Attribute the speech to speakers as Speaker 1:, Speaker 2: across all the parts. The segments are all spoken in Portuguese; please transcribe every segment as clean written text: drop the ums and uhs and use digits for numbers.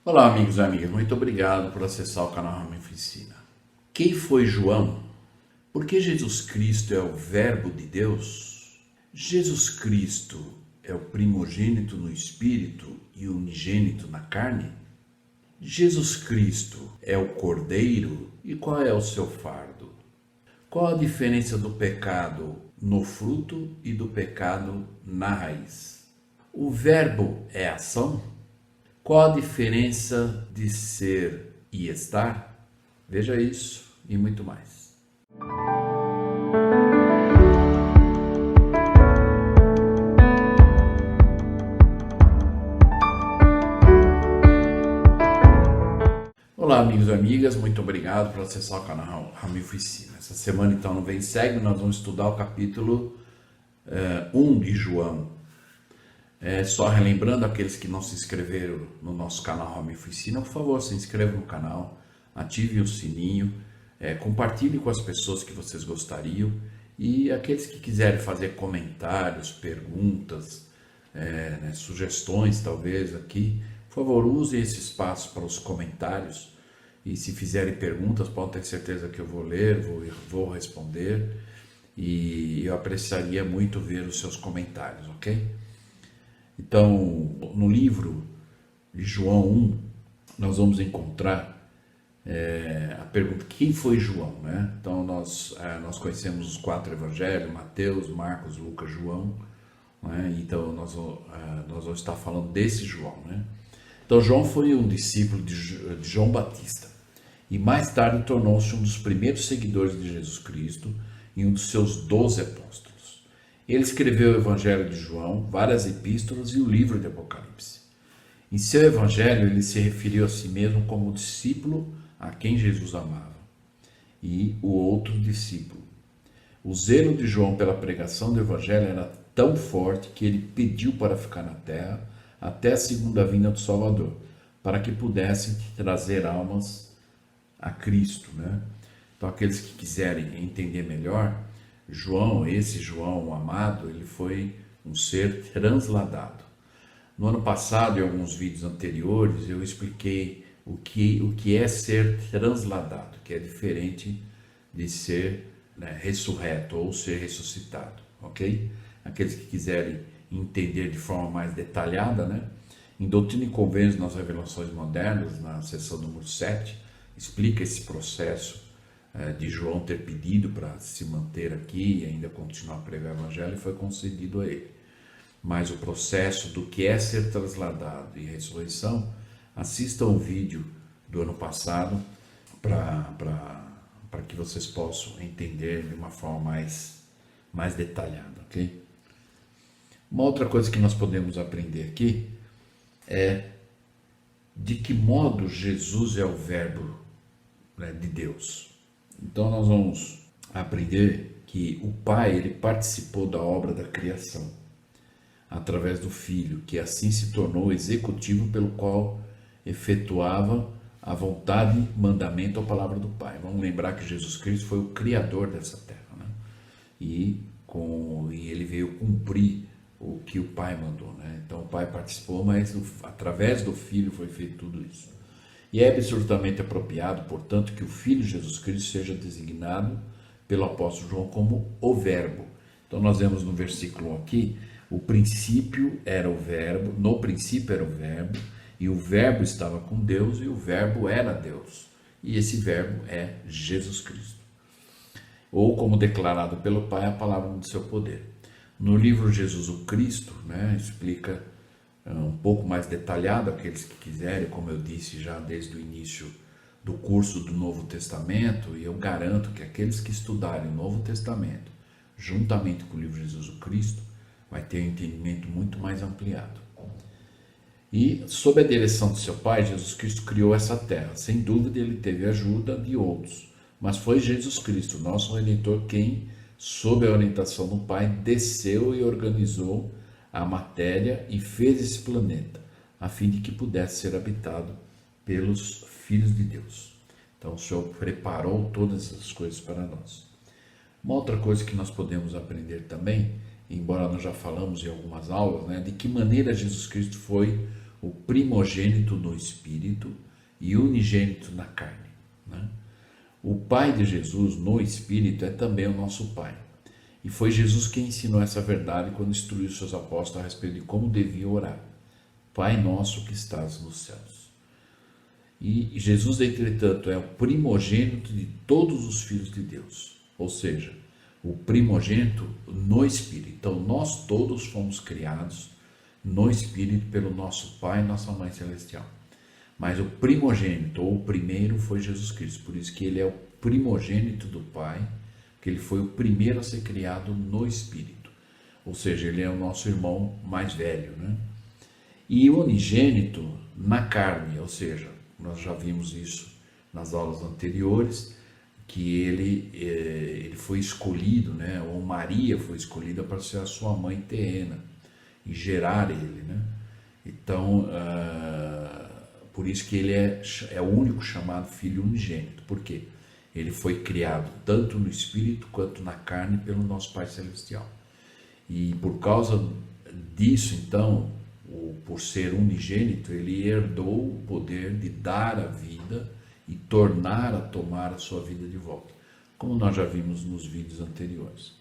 Speaker 1: Olá, amigos e amigas, muito obrigado por acessar o canal Rama Ensina. Quem foi João? Por que Jesus Cristo é o Verbo de Deus? Jesus Cristo é o primogênito no Espírito e o unigênito na carne? Jesus Cristo é o Cordeiro e qual é o seu fardo? Qual a diferença do pecado no fruto e do pecado na raiz? O verbo é ação? Qual a diferença de ser e estar? Veja isso e muito mais. Olá, amigos e amigas, muito obrigado por acessar o canal Rama Ensina. Essa semana, então, no Vem Segue, nós vamos estudar o capítulo 1 de João. Só relembrando aqueles que não se inscreveram no nosso canal Rama Ensina, por favor, se inscreva no canal, ative o sininho, compartilhe com as pessoas que vocês gostariam e aqueles que quiserem fazer comentários, perguntas, sugestões talvez aqui, por favor, usem esse espaço para os comentários e se fizerem perguntas, podem ter certeza que eu vou ler, vou responder e eu apreciaria muito ver os seus comentários, ok? Então, no livro de João 1, nós vamos encontrar a pergunta, quem foi João? Né? Então, nós conhecemos os 4 evangelhos, Mateus, Marcos, Lucas, João. Né? Então, nós vamos estar falando desse João. Né? Então, João foi um discípulo de João Batista e mais tarde tornou-se um dos primeiros seguidores de Jesus Cristo e um dos seus 12 apóstolos. Ele escreveu o Evangelho de João, várias epístolas e o livro de Apocalipse. Em seu Evangelho, ele se referiu a si mesmo como o discípulo a quem Jesus amava e o outro discípulo. O zelo de João pela pregação do Evangelho era tão forte que ele pediu para ficar na terra até a segunda vinda do Salvador, para que pudessem trazer almas a Cristo. Né? Então, aqueles que quiserem entender melhor, esse João amado, ele foi um ser transladado. No ano passado, em alguns vídeos anteriores, eu expliquei o que é ser transladado, que é diferente de ser ressurreto ou ser ressuscitado, ok? Aqueles que quiserem entender de forma mais detalhada, né? Em Doutrina e Convênios nas Revelações Modernas, na seção número 7, explica esse processo de João ter pedido para se manter aqui e ainda continuar a pregar o Evangelho, e foi concedido a ele. Mas o processo do que é ser trasladado e ressurreição, assistam o vídeo do ano passado para que vocês possam entender de uma forma mais detalhada, ok? Uma outra coisa que nós podemos aprender aqui é de que modo Jesus é o Verbo de Deus. Então nós vamos aprender que o Pai ele participou da obra da criação através do Filho, que assim se tornou o executivo pelo qual efetuava a vontade, mandamento ou palavra do Pai. Vamos lembrar que Jesus Cristo foi o Criador dessa terra, né? E ele veio cumprir o que o Pai mandou, né? Então o Pai participou, mas através do Filho foi feito tudo isso. E é absolutamente apropriado, portanto, que o Filho Jesus Cristo seja designado pelo apóstolo João como o Verbo. Então nós vemos no versículo aqui, o princípio era o Verbo, no princípio era o Verbo, e o Verbo estava com Deus, e o Verbo era Deus. E esse Verbo é Jesus Cristo. Ou como declarado pelo Pai, a palavra do seu poder. No livro Jesus o Cristo, explica um pouco mais detalhado, aqueles que quiserem, como eu disse já desde o início do curso do Novo Testamento, e eu garanto que aqueles que estudarem o Novo Testamento, juntamente com o livro Jesus o Cristo, vai ter um entendimento muito mais ampliado. E, sob a direção de seu Pai, Jesus Cristo criou essa terra. Sem dúvida, ele teve ajuda de outros, mas foi Jesus Cristo, nosso Redentor, quem, sob a orientação do Pai, desceu e organizou a matéria e fez esse planeta, a fim de que pudesse ser habitado pelos filhos de Deus. Então o Senhor preparou todas essas coisas para nós. Uma outra coisa que nós podemos aprender também, embora nós já falamos em algumas aulas, de que maneira Jesus Cristo foi o primogênito no espírito e unigênito na carne, né? O Pai de Jesus no espírito é também o nosso Pai. E foi Jesus quem ensinou essa verdade quando instruiu seus apóstolos a respeito de como deviam orar. Pai nosso que estás nos céus. E Jesus, entretanto, é o primogênito de todos os filhos de Deus. Ou seja, o primogênito no Espírito. Então, nós todos fomos criados no Espírito pelo nosso Pai e nossa Mãe Celestial. Mas o primogênito, ou o primeiro, foi Jesus Cristo. Por isso que ele é o primogênito do Pai, que ele foi o primeiro a ser criado no Espírito. Ou seja, ele é o nosso irmão mais velho, né? E o unigênito na carne, ou seja, nós já vimos isso nas aulas anteriores, que ele foi escolhido, né? Ou Maria foi escolhida para ser a sua mãe terrena e gerar ele, né? Então, por isso que ele é o único chamado filho unigênito. Por quê? Ele foi criado tanto no espírito quanto na carne pelo nosso Pai Celestial. E por causa disso, então, por ser unigênito, ele herdou o poder de dar a vida e tornar a tomar a sua vida de volta, como nós já vimos nos vídeos anteriores.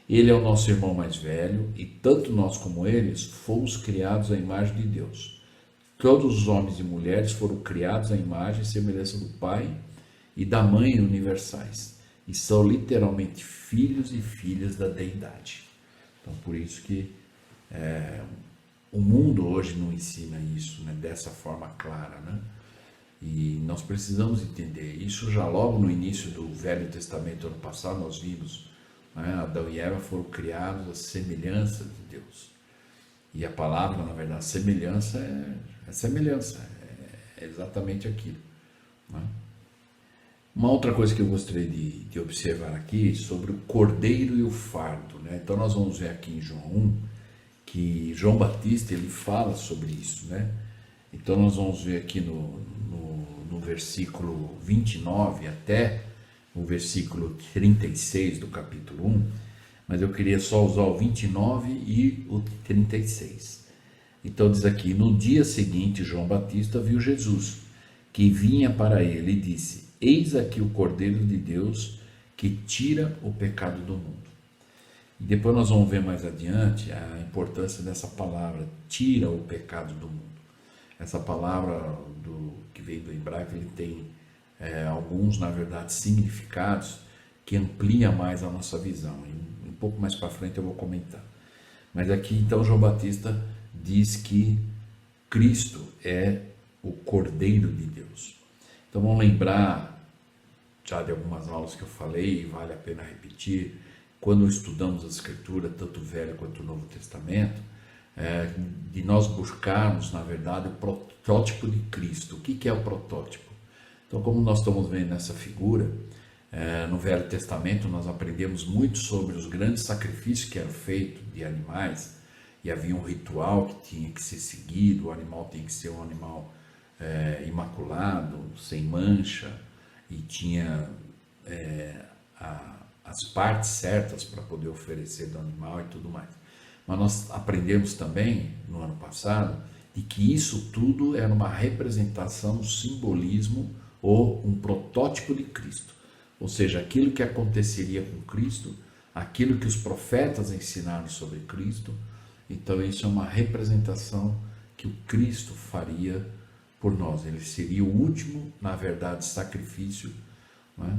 Speaker 1: Ele é o nosso irmão mais velho e tanto nós como eles fomos criados à imagem de Deus. Todos os homens e mulheres foram criados à imagem e semelhança do Pai e da Mãe universais e são literalmente filhos e filhas da deidade. Então, por isso que o mundo hoje não ensina isso, né, dessa forma clara, né? E nós precisamos entender isso. Já logo no início do Velho Testamento, ano passado, nós vimos, né, Adão e Eva foram criados à semelhança de Deus. E a palavra, na verdade, semelhança é exatamente aquilo, né? Uma outra coisa que eu gostaria de observar aqui sobre o cordeiro e o fardo, né? Então nós vamos ver aqui em João 1 que João Batista ele fala sobre isso, né? Então nós vamos ver aqui no versículo 29 até o versículo 36 do capítulo 1, mas eu queria só usar o 29 e o 36. Então diz aqui: no dia seguinte João Batista viu Jesus, que vinha para ele e disse: eis aqui o Cordeiro de Deus que tira o pecado do mundo. E depois nós vamos ver mais adiante a importância dessa palavra, tira o pecado do mundo. Essa palavra que vem do hebraico, ele tem alguns, na verdade, significados que amplia mais a nossa visão. E um pouco mais para frente eu vou comentar. Mas aqui, então, João Batista diz que Cristo é o Cordeiro de Deus. Então, vamos lembrar já de algumas aulas que eu falei, e vale a pena repetir, quando estudamos a Escritura, tanto o Velho quanto o Novo Testamento, de nós buscarmos, na verdade, o protótipo de Cristo. O que é o protótipo? Então, como nós estamos vendo nessa figura, no Velho Testamento nós aprendemos muito sobre os grandes sacrifícios que eram feitos de animais, e havia um ritual que tinha que ser seguido, o animal tinha que ser um animal imaculado, sem mancha, e tinha as partes certas para poder oferecer do animal e tudo mais. Mas nós aprendemos também, no ano passado, de que isso tudo era uma representação, um simbolismo ou um protótipo de Cristo. Ou seja, aquilo que aconteceria com Cristo, aquilo que os profetas ensinaram sobre Cristo. Então isso é uma representação que o Cristo faria por nós. Ele seria o último, na verdade, sacrifício, né?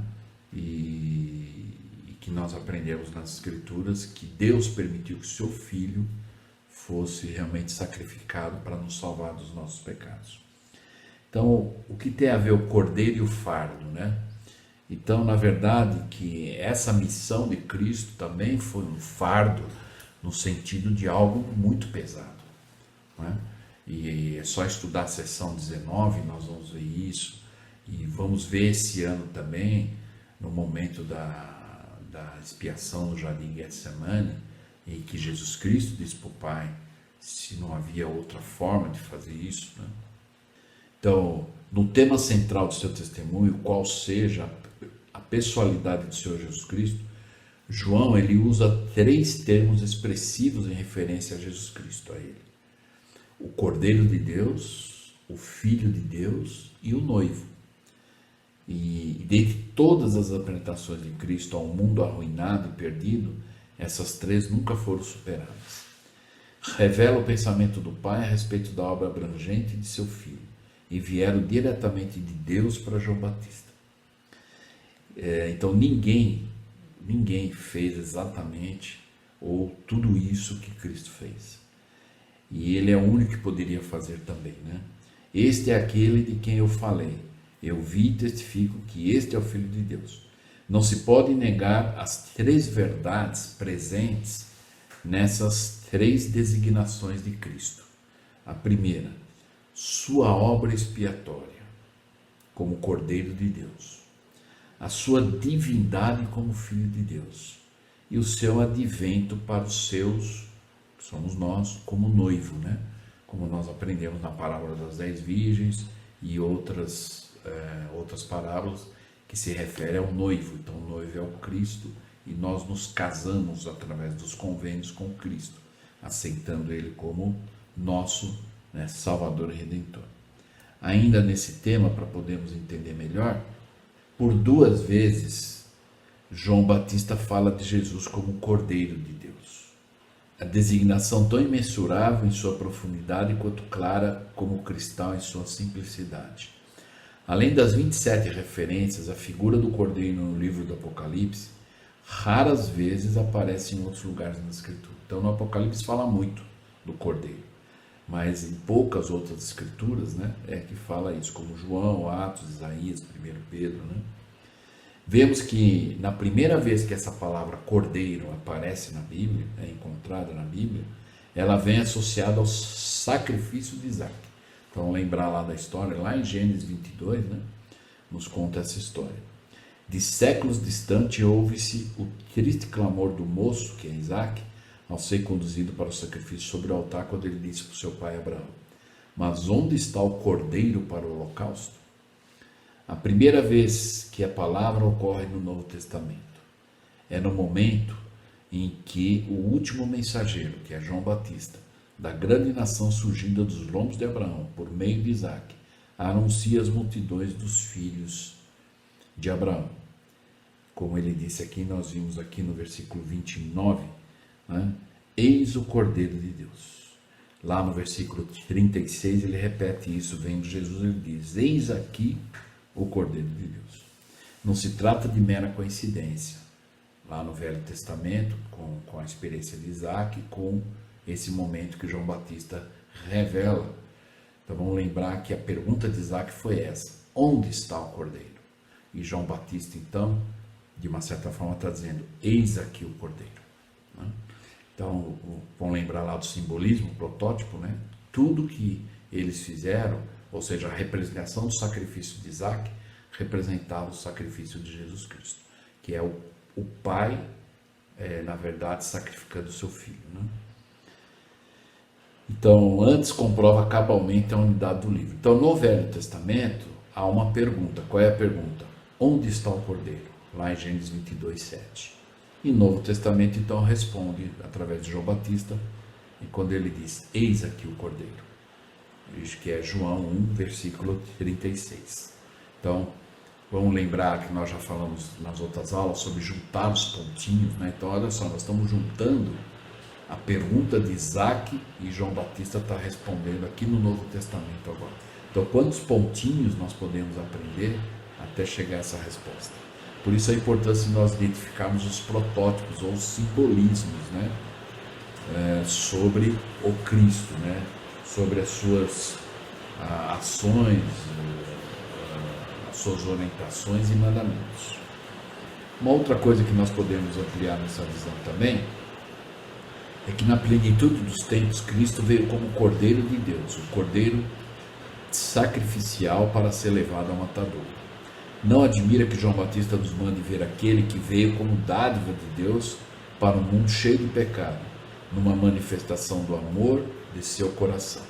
Speaker 1: E que nós aprendemos nas Escrituras que Deus permitiu que o seu Filho fosse realmente sacrificado para nos salvar dos nossos pecados. Então, o que tem a ver o cordeiro e o fardo, né? Então, na verdade, que essa missão de Cristo também foi um fardo no sentido de algo muito pesado, né? E é só estudar a seção 19, nós vamos ver isso, e vamos ver esse ano também, no momento da expiação no jardim Getsemane, em que Jesus Cristo disse para o Pai se não havia outra forma de fazer isso, né? Então, no tema central do seu testemunho, qual seja a pessoalidade do Senhor Jesus Cristo, João ele usa 3 termos expressivos em referência a Jesus Cristo, a ele. o Cordeiro de Deus, o Filho de Deus e o noivo. E dentre todas as apresentações de Cristo ao mundo arruinado e perdido, essas três nunca foram superadas. Revela o pensamento do Pai a respeito da obra abrangente de seu Filho, e vieram diretamente de Deus para João Batista. Então ninguém fez exatamente ou tudo isso que Cristo fez. E ele é o único que poderia fazer também, né? Este é aquele de quem eu falei. Eu vi e testifico que este é o Filho de Deus. Não se pode negar as três verdades presentes nessas três designações de Cristo. A primeira, sua obra expiatória, como Cordeiro de Deus. A sua divindade como Filho de Deus. E o seu advento para os seus, que somos nós, como noivo, né? Como nós aprendemos na parábola das 10 virgens e outras parábolas que se referem ao noivo. Então o noivo é o Cristo e nós nos casamos através dos convênios com Cristo, aceitando Ele como nosso, né, Salvador e Redentor. Ainda nesse tema, para podermos entender melhor, por 2 vezes João Batista fala de Jesus como Cordeiro de Deus. A designação tão imensurável em sua profundidade quanto clara como cristal em sua simplicidade. Além das 27 referências à figura do Cordeiro no livro do Apocalipse, raras vezes aparece em outros lugares na Escritura. Então no Apocalipse fala muito do Cordeiro, mas em poucas outras escrituras, né, é que fala isso, como João, Atos, Isaías, 1 Pedro, né? Vemos que na primeira vez que essa palavra cordeiro aparece na Bíblia, é encontrada na Bíblia, ela vem associada ao sacrifício de Isaac. Então lembrar lá da história, lá em Gênesis 22, né, nos conta essa história. De séculos distante ouve-se o triste clamor do moço, que é Isaac, ao ser conduzido para o sacrifício sobre o altar, quando ele disse para o seu pai Abraão: mas onde está o cordeiro para o holocausto? A primeira vez que a palavra ocorre no Novo Testamento é no momento em que o último mensageiro, que é João Batista, da grande nação surgida dos lombos de Abraão, por meio de Isaac, anuncia as multidões dos filhos de Abraão. Como ele disse aqui, nós vimos aqui no versículo 29, né? Eis o Cordeiro de Deus. Lá no versículo 36 ele repete isso, vendo Jesus, ele diz: eis aqui o Cordeiro de Deus. Não se trata de mera coincidência. Lá no Velho Testamento, com a experiência de Isaac, com esse momento que João Batista revela. Então vamos lembrar que a pergunta de Isaac foi essa: onde está o Cordeiro? E João Batista, então, de uma certa forma, está dizendo: eis aqui o Cordeiro. Né? Então, vamos lembrar lá do simbolismo, o protótipo, né? Tudo que eles fizeram, ou seja, a representação do sacrifício de Isaac, representava o sacrifício de Jesus Cristo, que é o Pai, na verdade, sacrificando o seu Filho. Né? Então, antes comprova cabalmente a unidade do livro. Então, no Velho Testamento, há uma pergunta. Qual é a pergunta? Onde está o Cordeiro? Lá em Gênesis 22, 7. E no Novo Testamento, então, responde através de João Batista, e quando ele diz: eis aqui o Cordeiro. Isso que é João 1, versículo 36. Então, vamos lembrar que nós já falamos nas outras aulas sobre juntar os pontinhos, né? Então, olha só, nós estamos juntando a pergunta de Isaac e João Batista está respondendo aqui no Novo Testamento agora. Então, quantos pontinhos nós podemos aprender até chegar a essa resposta? Por isso a importância de nós identificarmos os protótipos ou os simbolismos, né? Sobre o Cristo, né? Sobre as suas ações, as suas orientações e mandamentos. Uma outra coisa que nós podemos ampliar nessa visão também é que na plenitude dos tempos Cristo veio como Cordeiro de Deus, o Cordeiro sacrificial para ser levado ao matadouro. Não admira que João Batista nos mande ver aquele que veio como dádiva de Deus para um mundo cheio de pecado, numa manifestação do amor de seu coração.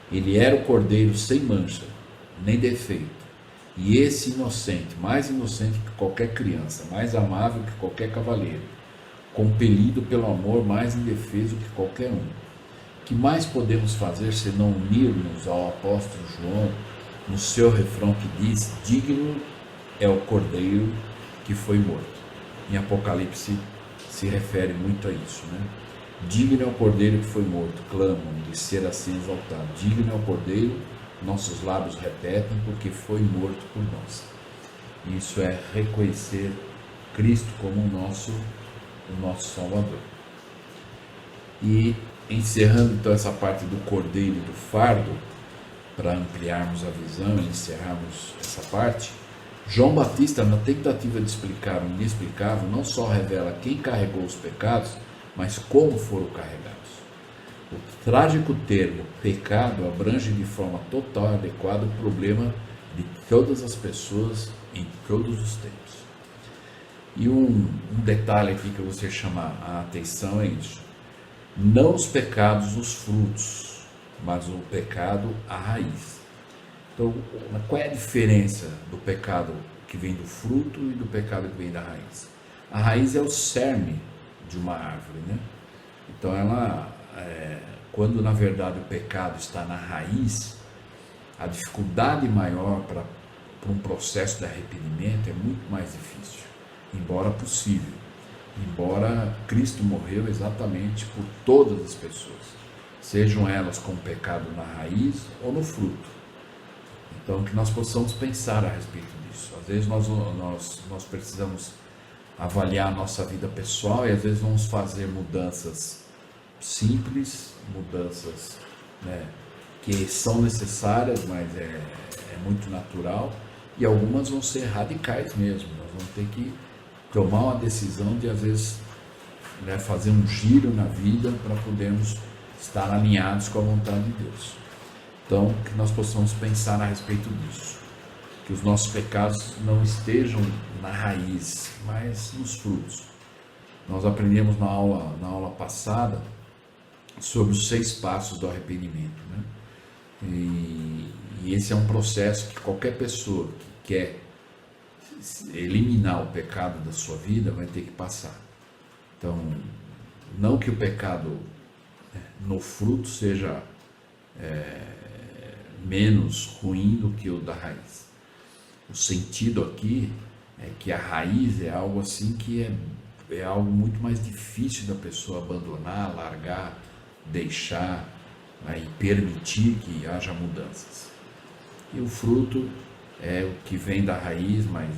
Speaker 1: Ele era o Cordeiro sem mancha, nem defeito, e esse inocente, mais inocente que qualquer criança, mais amável que qualquer cavalheiro, compelido pelo amor mais indefeso que qualquer um. que mais podemos fazer senão unir-nos ao apóstolo João no seu refrão que diz: digno é o cordeiro que foi morto. Em Apocalipse se refere muito a isso, né? Digno é o cordeiro que foi morto, clamam de ser assim exaltado. Digno é o cordeiro, nossos lábios repetem, porque foi morto por nós. Isso é reconhecer Cristo como o nosso Salvador. E encerrando então essa parte do cordeiro e do fardo, para ampliarmos a visão e encerrarmos essa parte, João Batista, na tentativa de explicar o inexplicável, não só revela quem carregou os pecados, mas como foram carregados. O trágico termo pecado abrange de forma total e adequada o problema de todas as pessoas em todos os tempos. E um detalhe aqui que eu gostaria de chamar a atenção é isso: não os pecados, os frutos, mas o pecado, a raiz. Então, qual é a diferença do pecado que vem do fruto e do pecado que vem da raiz? A raiz é o cerne de uma árvore, né? Então, quando na verdade o pecado está na raiz, a dificuldade maior para um processo de arrependimento é muito mais difícil, embora possível. Embora Cristo morreu exatamente por todas as pessoas, sejam elas com pecado na raiz ou no fruto. Então, que nós possamos pensar a respeito disso. Às vezes nós precisamos avaliar a nossa vida pessoal e às vezes vamos fazer mudanças simples, mudanças, né, que são necessárias, mas é muito natural, e algumas vão ser radicais mesmo. Nós vamos ter que tomar uma decisão de, às vezes, né, fazer um giro na vida para podermos estar alinhados com a vontade de Deus. Então, que nós possamos pensar a respeito disso, que os nossos pecados não estejam na raiz, mas nos frutos. Nós aprendemos na aula passada sobre os 6 passos do arrependimento, né? E esse é um processo que qualquer pessoa que quer eliminar o pecado da sua vida vai ter que passar. Então, não que o pecado no fruto seja menos ruim do que o da raiz. O sentido aqui é que a raiz é algo assim que é algo muito mais difícil da pessoa abandonar, largar, deixar, né, e permitir que haja mudanças. E o fruto é o que vem da raiz, mas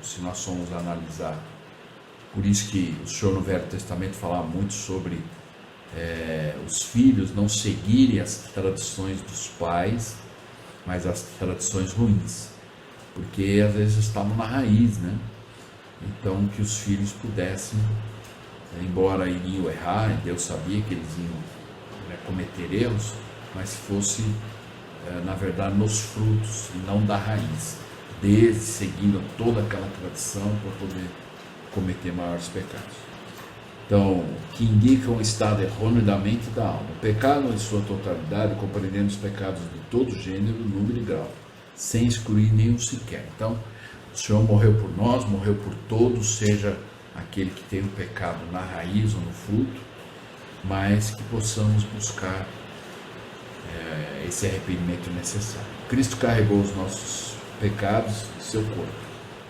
Speaker 1: se nós formos analisar, por isso que o Senhor no Velho Testamento falava muito sobre os filhos não seguirem as tradições dos pais, mas as tradições ruins, porque às vezes estavam na raiz, né? Então, que os filhos pudessem, embora iriam errar, e Deus sabia que eles iam cometer erros, mas fosse, na verdade, nos frutos e não da raiz, desde seguindo toda aquela tradição para poder cometer maiores pecados. Então, que indica um estado errôneo da mente e da alma. O pecado em sua totalidade, compreendendo os pecados de todo gênero, número e grau, sem excluir nenhum sequer. Então, o Senhor morreu por nós, morreu por todos, seja aquele que tem o pecado na raiz ou no fruto, mas que possamos buscar esse arrependimento necessário. Cristo carregou os nossos pecados em seu corpo,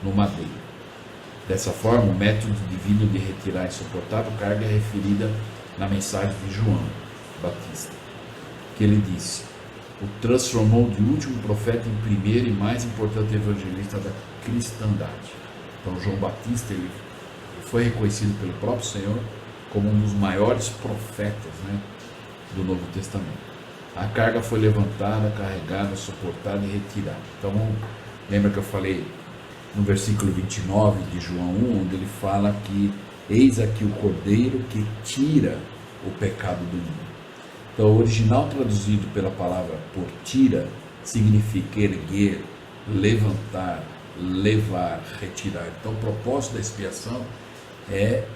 Speaker 1: no madeiro. Dessa forma, o método divino de retirar a insuportável carga é referida na mensagem de João Batista, que ele disse: o transformou de último profeta em primeiro e mais importante evangelista da cristandade. Então, João Batista ele foi reconhecido pelo próprio Senhor como um dos maiores profetas, né, do Novo Testamento. A carga foi levantada, carregada, suportada e retirada. Então, lembra que eu falei no versículo 29 de João 1, onde ele fala que eis aqui o Cordeiro que tira o pecado do mundo. Então, o original traduzido pela palavra por tira significa erguer, levantar, levar, retirar. Então, o propósito da expiação é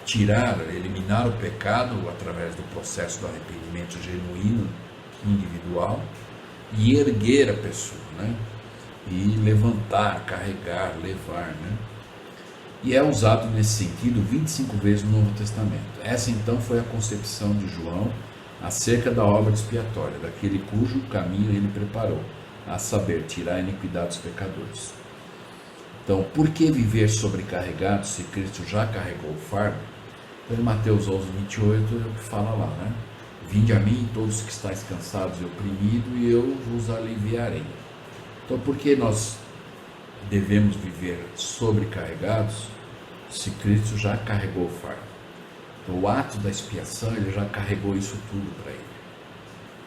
Speaker 1: tirar, eliminar o pecado através do processo do arrependimento genuíno, individual, e erguer a pessoa, né? E levantar, carregar, levar, né? E é usado nesse sentido 25 vezes no Novo Testamento. Essa então foi a concepção de João acerca da obra expiatória, daquele cujo caminho ele preparou, a saber, tirar a iniquidade dos pecadores. Então, por que viver sobrecarregado se Cristo já carregou o fardo? Então, em Mateus 11, 28, é o que fala lá, né? Vinde a mim todos que estáis cansados e oprimidos, e eu vos aliviarei. Então, por que nós devemos viver sobrecarregados se Cristo já carregou o fardo? Então, o ato da expiação, ele já carregou isso tudo para ele.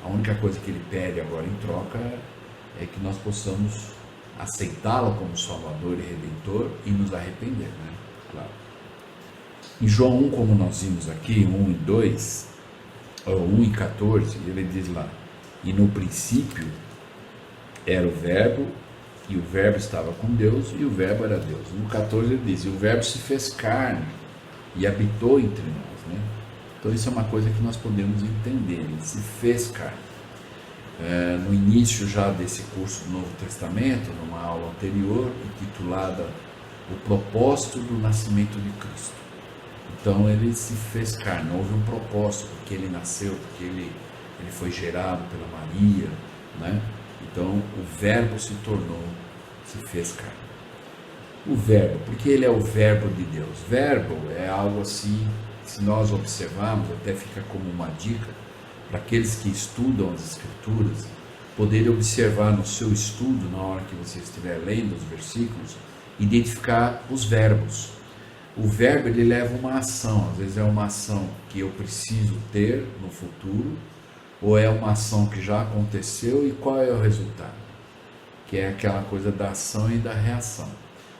Speaker 1: A única coisa que ele pede agora em troca é que nós possamos aceitá-lo como Salvador e Redentor e nos arrepender, né? Claro. Em João 1, como nós vimos aqui, 1 e 2, ou 1 e 14, ele diz lá: e no princípio era o Verbo, e o Verbo estava com Deus, e o Verbo era Deus. No 14 ele diz: e o Verbo se fez carne e habitou entre nós, né? Então isso é uma coisa que nós podemos entender, ele se fez carne. No início já desse curso do Novo Testamento, numa aula anterior, intitulada O Propósito do Nascimento de Cristo. Então ele se fez carne, houve um propósito, porque ele nasceu, porque ele foi gerado pela Maria, né? Então o Verbo se fez carne. O Verbo, porque ele é o Verbo de Deus. Verbo é algo assim, se nós observarmos, até fica como uma dica, para aqueles que estudam as Escrituras, poderem observar no seu estudo, na hora que você estiver lendo os versículos, identificar os verbos. O verbo, ele leva uma ação, às vezes é uma ação que eu preciso ter no futuro, ou é uma ação que já aconteceu, e qual é o resultado? Que é aquela coisa da ação e da reação.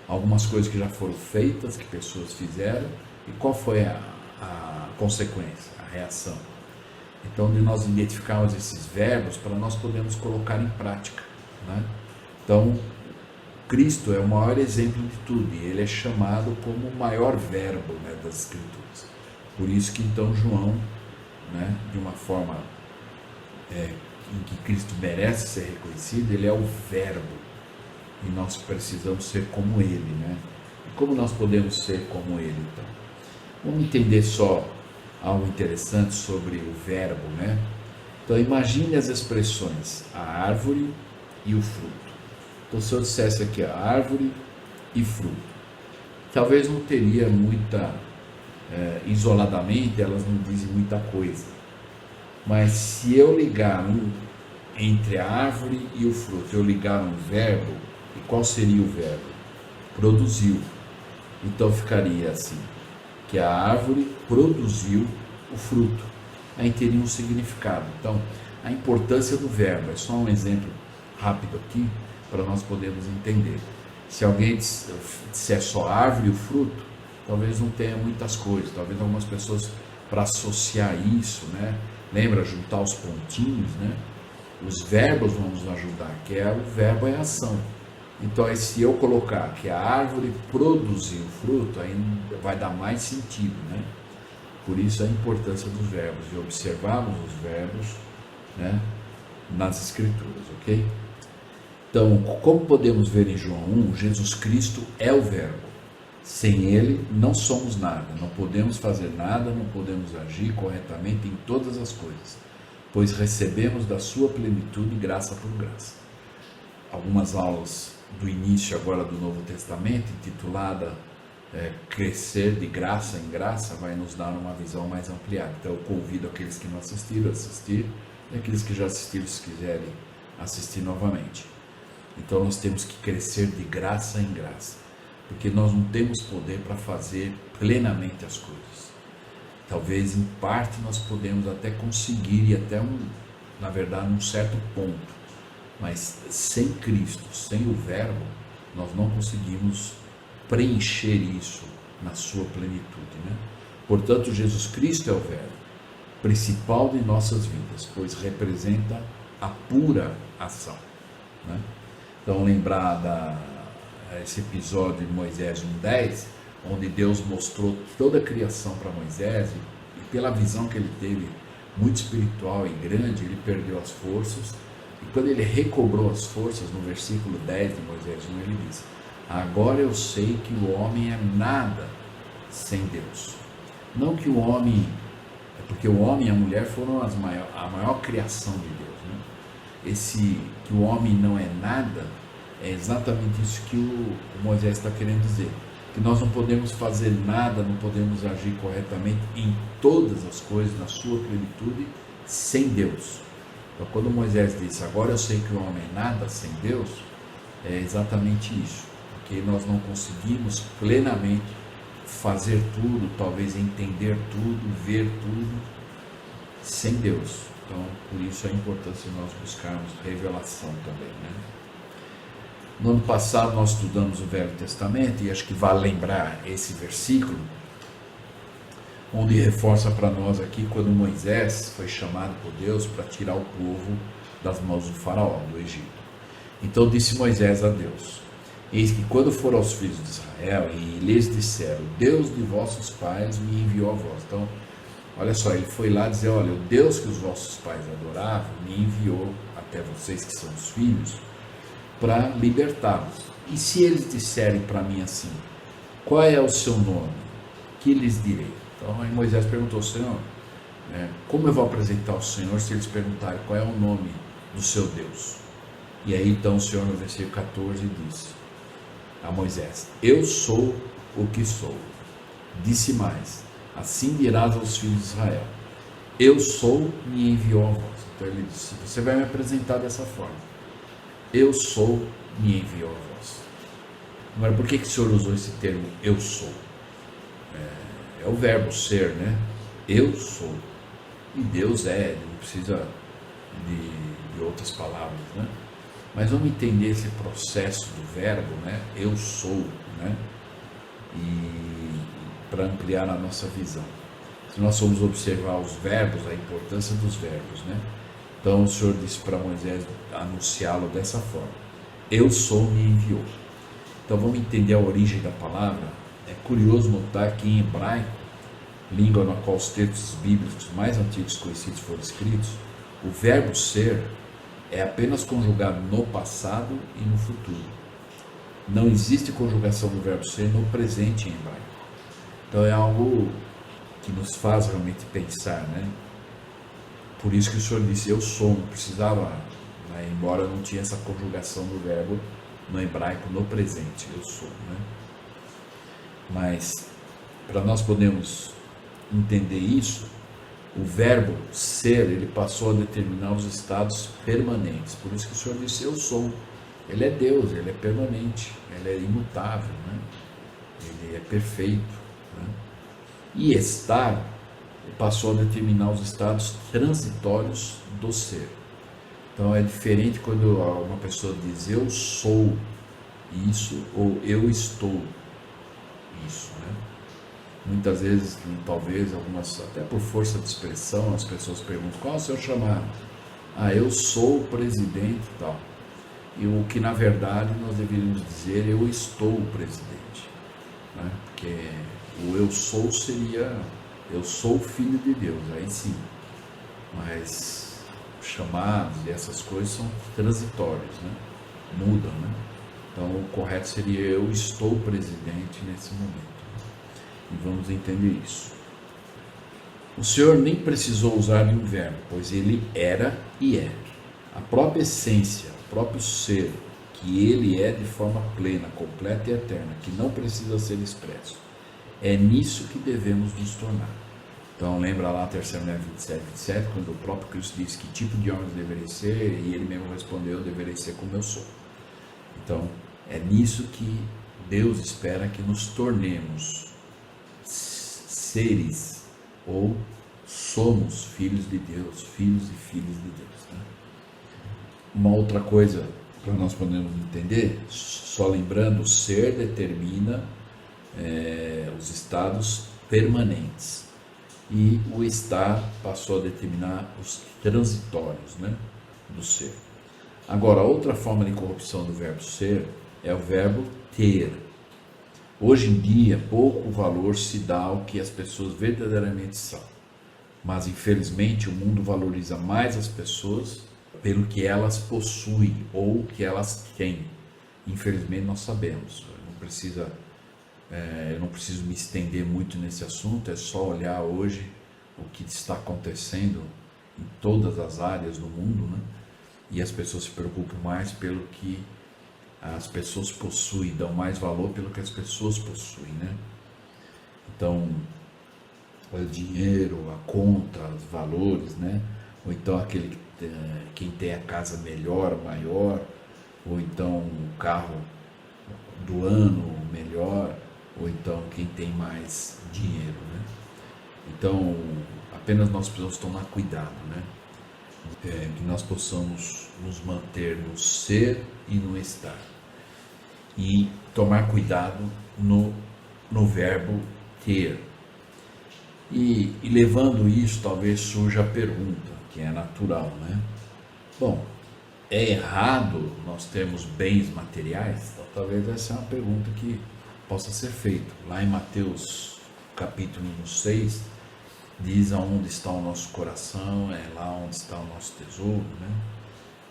Speaker 1: Algumas coisas que já foram feitas, que pessoas fizeram, e qual foi a consequência, a reação. Então, de nós identificarmos esses verbos para nós podermos colocar em prática, né? Então, Cristo é o maior exemplo de tudo, e ele é chamado como o maior verbo, né, das Escrituras. Por isso que então João, né, de uma forma em que Cristo merece ser reconhecido, ele é o verbo, e nós precisamos ser como ele, né? E como nós podemos ser como ele, então? Vamos entender só algo interessante sobre o verbo, né? Então imagine as expressões, a árvore e o fruto. Então se eu dissesse aqui a árvore e fruto, talvez não teria muita, isoladamente elas não dizem muita coisa, mas se eu ligar entre a árvore e o fruto, eu ligar um verbo, e qual seria o verbo? Produziu. Então ficaria assim, que a árvore produziu o fruto. Aí teria um significado. Então, a importância do verbo, é só um exemplo rápido aqui, para nós podermos entender. Se alguém disser só árvore e o fruto, talvez não tenha muitas coisas, talvez algumas pessoas, para associar isso, né? Lembra, juntar os pontinhos, né? Os verbos vão nos ajudar, que o verbo é ação. Então, se eu colocar que a árvore produziu fruto, aí vai dar mais sentido, né? Por isso a importância dos verbos, de observarmos os verbos, né, nas Escrituras, ok? Então, como podemos ver em João 1, Jesus Cristo é o verbo. Sem ele, não somos nada, não podemos fazer nada, não podemos agir corretamente em todas as coisas, pois recebemos da sua plenitude graça por graça. Algumas aulas do início agora do Novo Testamento, intitulada Crescer de Graça em Graça, vai nos dar uma visão mais ampliada. Então eu convido aqueles que não assistiram a assistir, e aqueles que já assistiram, se quiserem assistir novamente. Então nós temos que crescer de graça em graça, porque nós não temos poder para fazer plenamente as coisas. Talvez em parte nós podemos até conseguir, e até na verdade um certo ponto, mas sem Cristo, sem o verbo, nós não conseguimos preencher isso na sua plenitude, né? Portanto, Jesus Cristo é o verbo principal de nossas vidas, pois representa a pura ação, né? Então, lembrar esse episódio de Moisés 1:10, onde Deus mostrou toda a criação para Moisés, e pela visão que ele teve, muito espiritual e grande, ele perdeu as forças, e quando ele recobrou as forças, no versículo 10 de Moisés 1, ele diz: agora eu sei que o homem é nada sem Deus. Não que o homem É porque o homem e a mulher foram a maior criação de Deus, né? Esse que o homem não é nada, é exatamente isso que o Moisés está querendo dizer. Que nós não podemos fazer nada, não podemos agir corretamente em todas as coisas, na sua plenitude, sem Deus. Então, quando Moisés disse, agora eu sei que o homem é nada sem Deus, é exatamente isso. Porque nós não conseguimos plenamente fazer tudo, talvez entender tudo, ver tudo, sem Deus. Então, por isso a importância de nós buscarmos revelação também, né? No ano passado nós estudamos o Velho Testamento, e acho que vale lembrar esse versículo, onde reforça para nós aqui quando Moisés foi chamado por Deus para tirar o povo das mãos do faraó, do Egito. Então disse Moisés a Deus, eis que quando for aos filhos de Israel e lhes disseram, o Deus de vossos pais me enviou a vós. Então, olha só, ele foi lá dizer, olha, o Deus que os vossos pais adoravam me enviou até vocês que são os filhos, para libertá-los. E se eles disserem para mim assim, qual é o seu nome? Que lhes direi? Então aí Moisés perguntou ao Senhor, como eu vou apresentar ao Senhor se eles perguntarem qual é o nome do seu Deus? E aí então o Senhor no versículo 14 disse a Moisés, eu sou o que sou. Disse mais, assim dirás aos filhos de Israel, eu sou, me enviou a vós. Então ele disse, você vai me apresentar dessa forma. Eu sou, me enviou a vós. Agora, por que o Senhor usou esse termo, eu sou? É o verbo ser, né? Eu sou. E Deus não precisa de outras palavras, né? Mas vamos entender esse processo do verbo, né? Eu sou, né? E para ampliar a nossa visão. Se nós formos observar os verbos, a importância dos verbos, né? Então o Senhor disse para Moisés anunciá-lo dessa forma, eu sou, me enviou. Então vamos entender a origem da palavra. É curioso notar que em hebraico, língua na qual os textos bíblicos mais antigos conhecidos foram escritos, o verbo ser é apenas conjugado no passado e no futuro. Não existe conjugação do verbo ser no presente em hebraico. Então é algo que nos faz realmente pensar, né? Por isso que o Senhor disse, eu sou, não precisava, né? Embora não tinha essa conjugação do verbo no hebraico no presente, eu sou, né? Mas, para nós podermos entender isso, o verbo ser, ele passou a determinar os estados permanentes. Por isso que o Senhor disse, eu sou. Ele é Deus, ele é permanente, ele é imutável, né? Ele é perfeito, né? E estar passou a determinar os estados transitórios do ser. Então é diferente quando uma pessoa diz eu sou isso ou eu estou isso, né? Muitas vezes, talvez algumas, até por força de expressão, as pessoas perguntam qual é o seu chamado? Eu sou o presidente e tal. E o que na verdade nós deveríamos dizer eu estou o presidente, né? Porque o eu sou seria eu sou o filho de Deus, aí sim. Mas chamados e essas coisas são transitórios, né? Mudam, né? Então o correto seria eu estou presidente nesse momento. E vamos entender isso. O Senhor nem precisou usar de um verbo, pois ele era e é. A própria essência, o próprio ser, que ele é de forma plena, completa e eterna, que não precisa ser expresso. É nisso que devemos nos tornar. Então lembra lá 3 Coríntios 27, quando o próprio Cristo disse que tipo de homens deveria ser, e ele mesmo respondeu, deveria ser como eu sou. Então é nisso que Deus espera que nos tornemos seres, ou somos filhos de Deus, filhos e filhas de Deus, né? Uma outra coisa para nós podermos entender, só lembrando, o ser determina os estados permanentes e o estar passou a determinar os transitórios, né, do ser. Agora, outra forma de corrupção do verbo ser é o verbo ter. Hoje em dia, pouco valor se dá ao que as pessoas verdadeiramente são, mas infelizmente o mundo valoriza mais as pessoas pelo que elas possuem ou que elas têm. Infelizmente nós sabemos, eu não preciso me estender muito nesse assunto, é só olhar hoje o que está acontecendo em todas as áreas do mundo, né? E as pessoas se preocupam mais pelo que as pessoas possuem, dão mais valor pelo que as pessoas possuem, né? Então, o dinheiro, a conta, os valores, né? Ou então quem tem a casa melhor, maior, ou então o carro do ano melhor, ou então quem tem mais dinheiro, né? Então, apenas nós precisamos tomar cuidado, né? Que nós possamos nos manter no ser e no estar. E tomar cuidado no verbo ter. E levando isso, talvez surja a pergunta, que é natural, né? Bom, é errado nós termos bens materiais? Então, talvez essa é uma pergunta que possa ser feita. Lá em Mateus capítulo 6, diz aonde está o nosso coração, é lá onde está o nosso tesouro, né?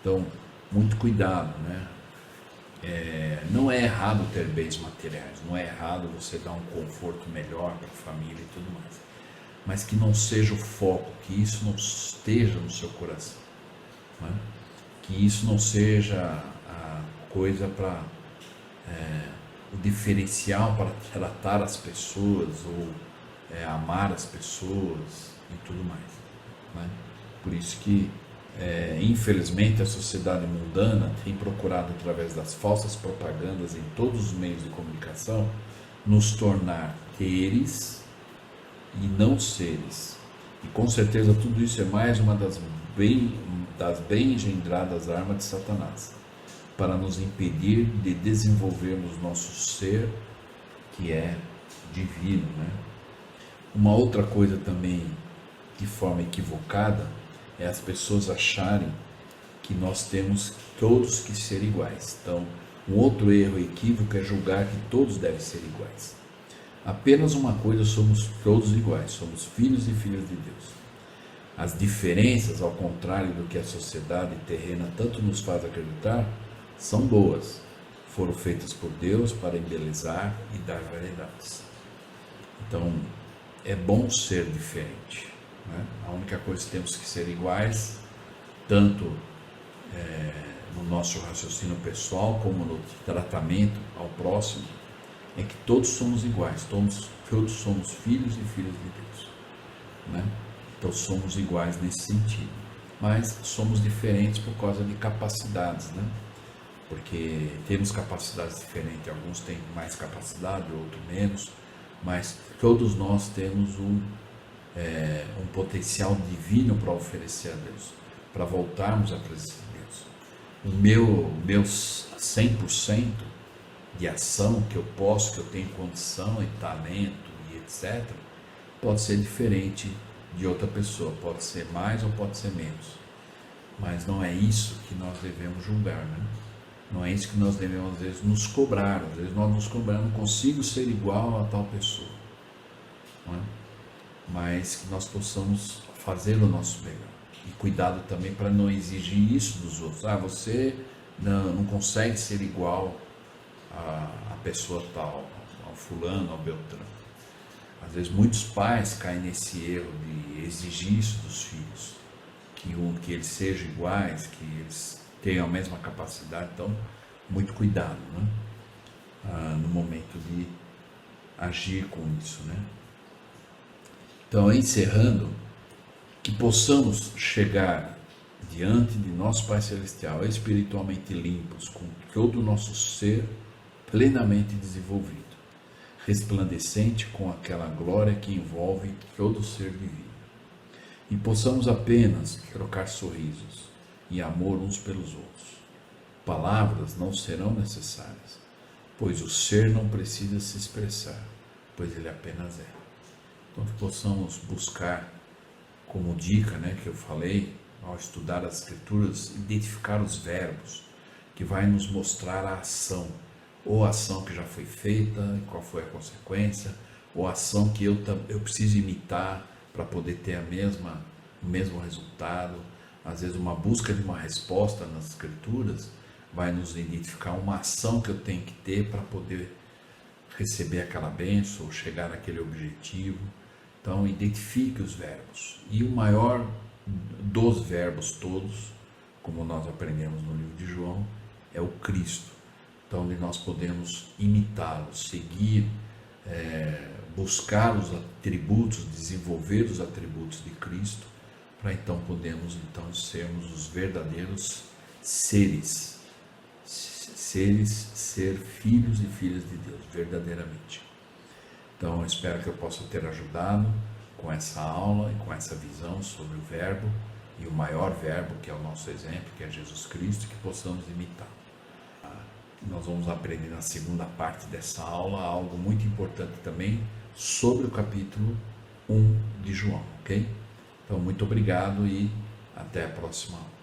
Speaker 1: Então, muito cuidado, né? Não é errado ter bens materiais, não é errado você dar um conforto melhor para a família e tudo mais, mas que não seja o foco, que isso não esteja no seu coração, né? Que isso não seja a coisa para o diferencial para tratar as pessoas ou amar as pessoas e tudo mais, né? Por isso que infelizmente a sociedade mundana tem procurado, através das falsas propagandas em todos os meios de comunicação, nos tornar teres e não seres. E com certeza tudo isso é mais uma das bem engendradas armas de Satanás, para nos impedir de desenvolvermos nosso ser, que é divino, né? Uma outra coisa também, de forma equivocada, é as pessoas acharem que nós temos todos que ser iguais. Então, um outro erro equívoco é julgar que todos devem ser iguais. Apenas uma coisa, somos todos iguais, somos filhos e filhas de Deus. As diferenças, ao contrário do que a sociedade terrena tanto nos faz acreditar, são boas. Foram feitas por Deus para embelezar e dar variedades. Então, é bom ser diferente, né? A única coisa que temos que ser iguais, tanto no nosso raciocínio pessoal como no tratamento ao próximo, é que todos somos iguais, todos somos filhos e filhas de Deus, né? Então somos iguais nesse sentido, mas somos diferentes por causa de capacidades, né? Porque temos capacidades diferentes, alguns têm mais capacidade, outros menos, mas todos nós temos um potencial divino para oferecer a Deus, para voltarmos à presença de Deus. O meu 100% de ação que eu posso, que eu tenho condição e talento e etc., pode ser diferente de outra pessoa, pode ser mais ou pode ser menos, mas não é isso que nós devemos julgar, né? Não é isso que nós devemos, às vezes, nos cobrar. Às vezes nós nos cobramos, não consigo ser igual a tal pessoa, não é? Mas que nós possamos fazer o nosso melhor. E cuidado também para não exigir isso dos outros. Você não consegue ser igual a pessoa tal, ao fulano, ao beltrano. Às vezes muitos pais caem nesse erro de exigir isso dos filhos, que eles sejam iguais, que eles tenham a mesma capacidade. Então, muito cuidado, né? No momento de agir com isso, né? Então, encerrando, que possamos chegar diante de nosso Pai Celestial espiritualmente limpos, com todo o nosso ser plenamente desenvolvido, resplandecente com aquela glória que envolve todo o ser divino, e possamos apenas trocar sorrisos e amor uns pelos outros. Palavras não serão necessárias, pois o ser não precisa se expressar, pois ele apenas é. Então, que possamos buscar, como dica, né, que eu falei, ao estudar as Escrituras, identificar os verbos que vai nos mostrar a ação, ou a ação que já foi feita, e qual foi a consequência, ou a ação que eu preciso imitar para poder ter o mesmo resultado. Às vezes uma busca de uma resposta nas Escrituras vai nos identificar uma ação que eu tenho que ter para poder receber aquela bênção ou chegar naquele objetivo. Então, identifique os verbos. E o maior dos verbos todos, como nós aprendemos no livro de João, é o Cristo. Então, onde nós podemos imitá-lo, seguir, buscar os atributos, desenvolver os atributos de Cristo, para então podermos sermos os verdadeiros seres, ser filhos e filhas de Deus, verdadeiramente. Então, eu espero que eu possa ter ajudado com essa aula e com essa visão sobre o verbo e o maior verbo, que é o nosso exemplo, que é Jesus Cristo, que possamos imitar. Nós vamos aprender na segunda parte dessa aula algo muito importante também sobre o capítulo 1 de João, ok? Então, muito obrigado e até a próxima aula.